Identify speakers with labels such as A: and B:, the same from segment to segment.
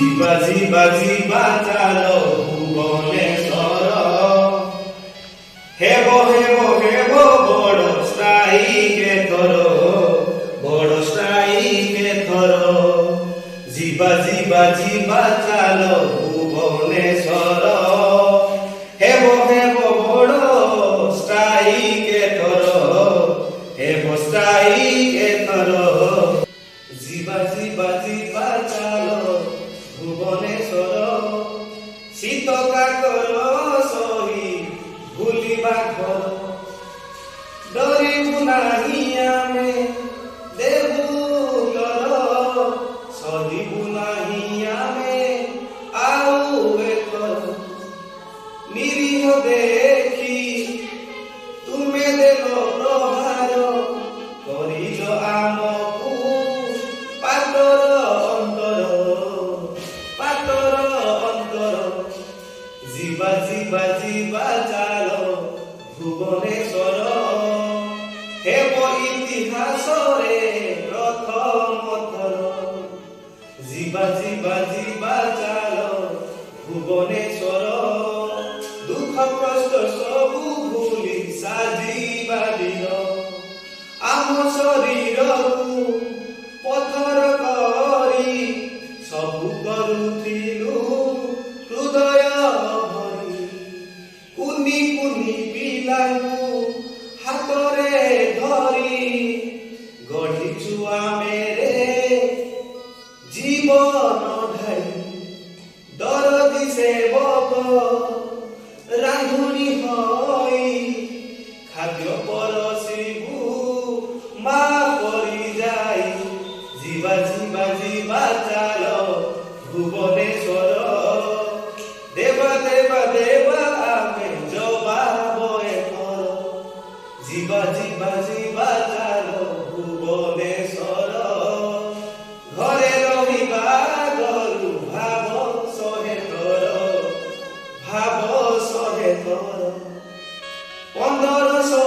A: ଯିବା ଯିବା ଯିବା ଚାଲ ଭୁବନେଶ୍ୱର। ହେବ ହେବ ହେବ ବଡ଼ ଷ୍ଟ୍ରାଇକ୍ ଏଥର, ବଡ଼ ଷ୍ଟ୍ରାଇକ୍ ଏଥର। ଯିବା ଯିବା ଯିବା ଚାଲ ଭୁବନେଶ୍ୱର। ହେବ ହେବ ବଡ଼ ଷ୍ଟ୍ରାଇକ୍ ଏଥର, ହେବ ଷ୍ଟ୍ରାଇକ୍ ଏଥର। ଯିବା ଯିବା ଯିବା ଚାଲ ଭୁବନେଶ୍ୱର। ଶୀତ କାକର ସହି ଭୁଲିବା ଘର, ଡରିବୁ ନାହିଁ ଆମେ ଦେବୁ ଉତ୍ତର। ସହିବୁ ନାହିଁ ଆମେ ଆଉ ଏଥର। ନିରୀହ ଦେଖି ତୁମେ ଦେଲ ପ୍ରହାର, କରିଲ ଆମକୁ ପାତର ଅନ୍ତର, ପାତର ଅନ୍ତର। ଯିବା ଯିବା ଯିବା ଚାଲ ଭୁବନେଶ୍ୱର। ହେବ ଇତିହାସରେ ପ୍ରଥମ ଥର। ଯିବା ଯିବା ଯିବା ଚାଲ ଭୁବନେଶ୍ୱର। ଦୁଃଖ କଷ୍ଟ ସବୁ ଭୁଲି ସାଜିବା ଦିନ, ଆମ ଶରୀରକୁ ପଥର କରି ସବୁ କରୁଥିଲୁ ହୃଦୟ ଭରି। କୁନି କୁନି ପିଲାଙ୍କୁ ହାତରେ ଧରି ଗଢ଼ିଛୁ ଆମେ ରେ ଜୀବନ ଢାଳି। ଦରଦି ସେବକ ରାନ୍ଧୁଣି ହୋଇ ଖାଦ୍ୟ ପରସିବୁ ମା ପରି ଯାଇ। ଯିବା ଯିବା ଯିବା ଚାଲ ଭୁବନେଶ୍ୱର। ଦେବା ଦେବା ଦେବା ଆମେ ଜବାବ ଏଥର। ଯିବା ଯିବା ଯିବା ଚାଲ ଭୁବନେଶ୍ୱର। ଘରେ ରହିବା ଘରୁ ଭାବ ଶହେ ଥର, ଭାବ ଶହେ ଥର। 1500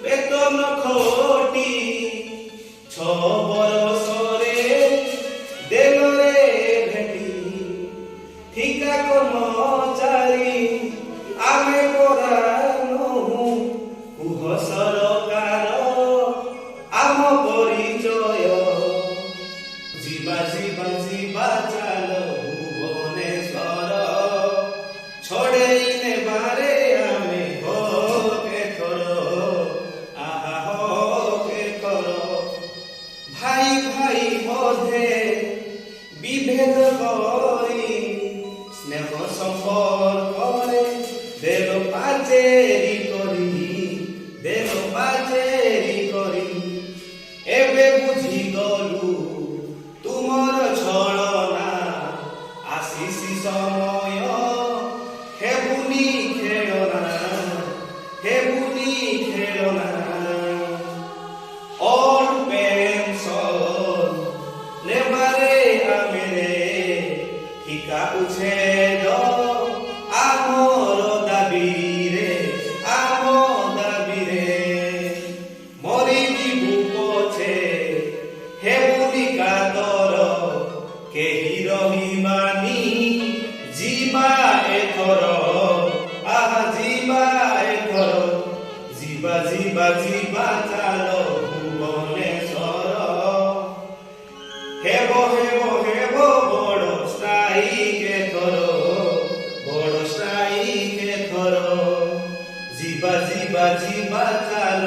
A: ବେତନ ଖଟି 6 ବରଷରେ ଦେଲରେ ଭେଟି। ଠିକା କର୍ମଚାରୀ ଆମେ ପରା ନୋହୁଁ, କୁହ ସରକାର ଆମ ପରିଚୟ। ଯିବା ଯିବା ଯିବା ଚାଲ ଭୁବନେଶ୍ୱର। ଛଡ଼େଇ ନେବାରେ ଆମେ ହକ୍ ଏଥର, ଆହା ହକ୍ ଏଥର। ଭାଇ ଭାଇ ମଧ୍ୟରେ ବିଭେଦ କରି ସ୍ନେହ ସମ୍ପର୍କରେ ଦେଲ ପାଚେରି କରି, ଦେଲ ପାଚେରି କରି। ଏବେ ବୁଝିଗଲୁ ତୁମର ଛଳନା, ଆସିସି ସମୟ ହେବୁନି ଖେଳନା, ହେବୁନି ଖେଳନା। ଅଲ୍ ପେନ୍ସନ୍ ନେବାରେ ଆମେ ଠିକା ଉଚ୍ଛେଦ ଆମର ଦାବିରେ, ଆମ ଦାବିରେ। ମରିଯିବୁ ପଛେ ହେବୁନି କାତର, କେହି ରହିବାନି ଯିବା ଏଥର, ଆହା ଯିବା ଏଥର। ଯିବା ଯିବା ଯିବା ଚାଲ ଭୁବନେଶ୍ୱର। ହେବ ହେବ ହେବ ବଡ଼ ଷ୍ଟ୍ରାଇକ୍ ଏଥର, ବଡ଼ ଷ୍ଟ୍ରାଇକ୍ ଏଥର। ଯିବା ଯିବା ଯିବା ଚାଲ